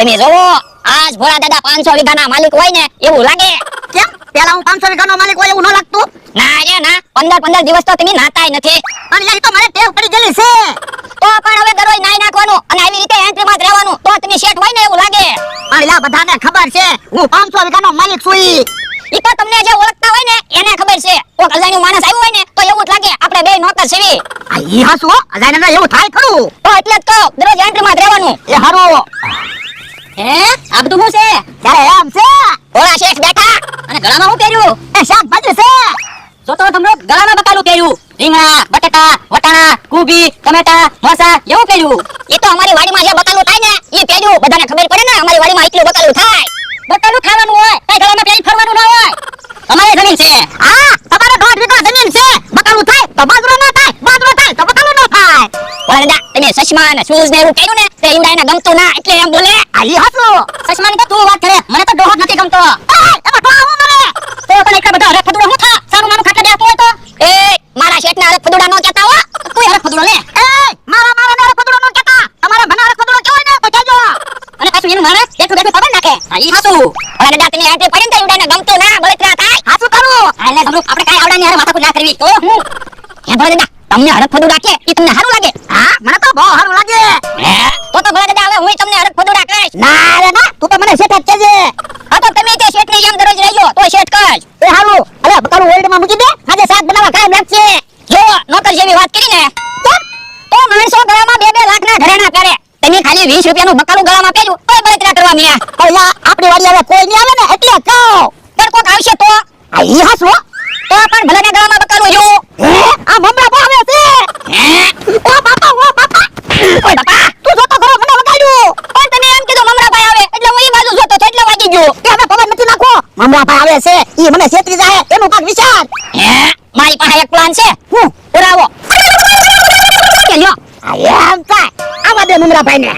તમે જોવો આજ ભોળા દાદા 500 વીઘાના માલિક હોય ને એવું લાગે. કેમ પેલા હું 500 વીઘાનો માલિક હોય એવું ન લાગતું? ના રે ના, 15 દિવસ તો તમે નાતાય નથી. પણ યાર ઈ તો મને ટેવ પડી ગયેલી છે. તો પણ હવે દરરોજ નાઈ નાખવાનું અને આવી રીતે એન્ટ્રીમાં જ રહેવાનું તો તમે શેઠ હોય ને એવું લાગે. પણ લા બધાને ખબર છે હું 500 વીઘાનો માલિક છું. ઈ તો તમને જે ઓળખતા હોય ને એને ખબર છે. કોક અજાણ્યું માણસ આવ્યું હોય ને તો એવું જ લાગે આપણે બે નોકર છીએ. આ ઈ હાસુ અજાણ્યાને એવું થાય ખરું. તો એટલે જ કહો દરરોજ એન્ટ્રીમાં જ રહેવાનું. એ હારું. હે આ બધું શું છે? ત્યારે એમ છે ભોળા શેઠ બેઠા અને ગળામાં શું પહેર્યું? એ શાકભાજી છે. જો તો તમને ગળામાં બકાલું પહેર્યું. રીંગણા, બટાટા, વટાણા, કુબી, ટમેટા, મરસા એવું પહેર્યું. એ તો અમારી વાડીમાં જે બકાલું થાય ને ઈ પહેર્યું. બધાને ખબર પડે ને અમારી વાડીમાં એટલું બકાલું થાય. બકાલું ખાવાનું હોય કઈ ગળામાં પહેરી ફરવાનું ના હોય. અમારી જમીન છે. હા તમારે 1.5 વીઘા જમીન છે. બકાલું થાય તો બાજરો ન થાય, બાજરો થાય તો બકાલું ન થાય. ભોળા દાદા તમે ચશ્મા અને શૂઝ ને એવું પહેર્યું ને તે ઈવડાઈને ગમતું ના એટલે એમ બોલે. આ ઈ હાસુ. ચશ્માની તો તું વાત કરે મને તો ડોહો જ નથી ગમતો. એમાં તો આવું મને તો તને એટલા બધા હરખ ફદુડા હું થા સારું માનું ખાટલા દેતું હોય તો એ મારા શેઠના હરખ ફદુડા નો કહેતા હો. કોઈ હરખ ફદુડો લે. મારા ને ફદુડો ન કહેતા. તમારા મને ફદુડો કહેવાય ને તો કહેજો. અને પાછું એનું માણસ બેઠું ખબર નાખે. આ ઈ હાસુ. ભોળા દાદા તમે એન્ટ્રી પડીને તો ઈવડાઈને ગમતું ના બળતરા થાય. હાસુ કરું. આલે ગમરું આપણે કાઈ આવડાની હારે માથાકૂટ ના કરવી તો હું. હે ભોળા દાદા તમને હરખ ફદુડા કે ઈ તમને સારું લાગે? હા મને તો બહુ સારું લાગે. તો ભોળા દાદા હવે હું તમને હરખ ફદુડા કહીશ. ના રે ના તું તો મને શેઠ જ કહેજે. હા તો તમે તે શેઠની જેમ દરરોજ રહેજો તો શેઠ કહેશ. એ હારું અરે બકાલું ઓલ્ડમાં મૂકી દે. આજે શાક બનાવવા કામ લાગશે. જો નોકર જેવી વાત કરીને તો માણસો ગળામાં 2-2 લાખના ઘરેણા પહેરે. તમે ખાલી 20 રૂપિયાનું બકાલું ગળામાં પહેર્યું તો બળતરા કરવા મીયા. ઓલા આપણી વાડી હવે કોઈ નહીં આવે ને એટલે કહું. પણ કોક આવશે તો આ ઈ હાસુ. તો પણ ભલે ને ગળામાં બકાલું જો. આ મમરા ભાવે છે. ઓ બાપા ઓય બાપા તું જોતો ખરો મને વગાડ્યું. પણ તમે એમ કીધું મમરા ભાઈ આવે એટલે હું ઈ બાજુ જોતો તો એટલે વાગી ગયો. કે હવે પવન નથી નાખો. મમરા ભાઈ આવે છે ઈ મને છેતરી જાય એનું કાક વિચાર. મારી પાસે એક પ્લાન છે. હું પુરાવો કે લ્યો. આ એમ થાય આવા દે મમરા ભાઈ ને.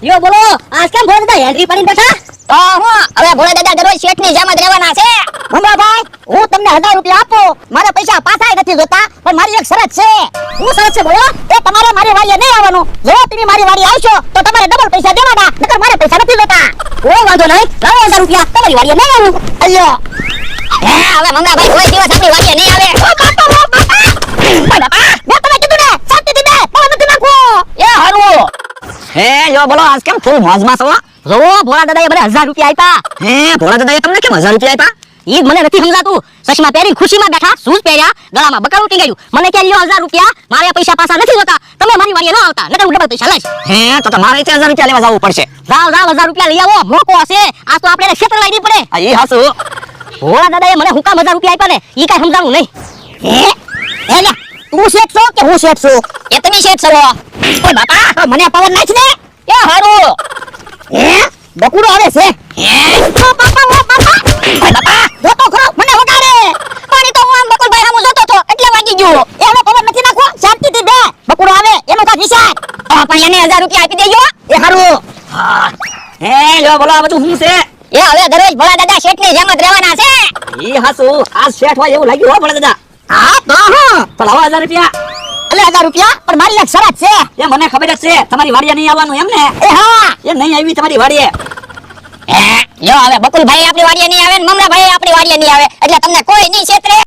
લ્યો બોલો આજ કેમ ભોળા દાદા એન્ટ્રી પડીને બેઠા? તો હું હવે ભોળા દાદા દરરોજ શેઠની જેમ જ રહેવાના છે. મમરા ભાઈ હું તમને 1000 રૂપિયા આપું. મારા પૈસા પાછાય નથી જોતા પણ મારી એક શરત છે. હું શરત છે બોલો? એ તમારે મારી વાડીએ નહીં આવવાનું. જો તમે મારી વાડીએ આવશો તો તમારે ડબલ પૈસા દેવાના. નકર મારે પૈસા નથી જોતા. કોઈ વાંધો નહીં. લાવો 1000 રૂપિયા તમારી વાડીએ નહીં આવું. અલ્યો હવે મમરા ભાઈ કોઈ દિવસ આપણી વાડીએ નહીં આવે. ઓ બાપા મેં તમે કીધું ને શાંતિથી બે પવન નથી નાખો. એ હારું. હે યો બોલો આજ કેમ ફૂલ મોજમાં છો? જોવો ભોળા દાદાએ મને 1000 રૂપિયા આપ્યા. હે ભોળા દાદાએ તમને કેમ 1000 રૂપિયા આપ્યા? ઈ મને નથી સમજાતું. ચશ્મા પહેરીને ખુશીમાં બેઠા, શૂઝ પહેર્યા, ગળામાં બકાલું ટીંગાયું. મને કે લ્યો 1000 રૂપિયા, મારે પૈસા પાછા નથી જોતા. તમે મારી વાડીએ ન આવતા, નકર હું ડબલ પૈસા લઈશ. હે તો મારે 1000 રૂપિયા લેવા જવું પડશે. જાવ 1000 રૂપિયા લઈ આવો. મોકો હશે. આજ તો આપણે ક્ષેત્ર લાવી પડે. આ ઈ હાસુ. ભોળા દાદાએ મને હું કામ 1000 રૂપિયા આપ્યા ને ઈ કાઈ સમજાવું નહીં. હે લે તું શેઠ છો કે હું શેઠ છું? એ તમે શેઠ છો. ઓય બાપા મને પવન નાખ ને. એ હારું. બકુડો આવે છે. ઓ બાપા ઓય બાપા જોતો ખરો મને વગાડે. પાણી તો હું આમ બકુલભાઈ સામું જોતો તો એટલે વાગી ગયો. એનો પવન નથી નાખવો શાંતિથી બે. બકુડો આવે એનો કાક વિચાર. પણ એને 1000 રૂપિયા આપી દેજો. એ હારું. હે યો બોલો આ બધું શું છે? એ હવે દરરોજ ભોળા દાદા શેઠની જેમ જ રહેવાના છે. ઈ હાસુ આજ શેઠ હોય એવું લાગ્યું હો ભોળા દાદા. હા તો હું તો લાવો 1000 રૂપિયા. એટલે 1000 રૂપિયા પણ મારી એક શરત છે. એ મને ખબર જ છે તમારી વાડીએ નહીં આવવાનું એમ ને? એ હા એ નહીં આવી તમારી વાડીએ. લ્યો હવે બકુલભાઈ આપણી વાડીએ નહીં આવે ને મમરાભાઈ આપણી વાડીએ નહીં આવે એટલે તમને કોઈ નહીં છેતરે.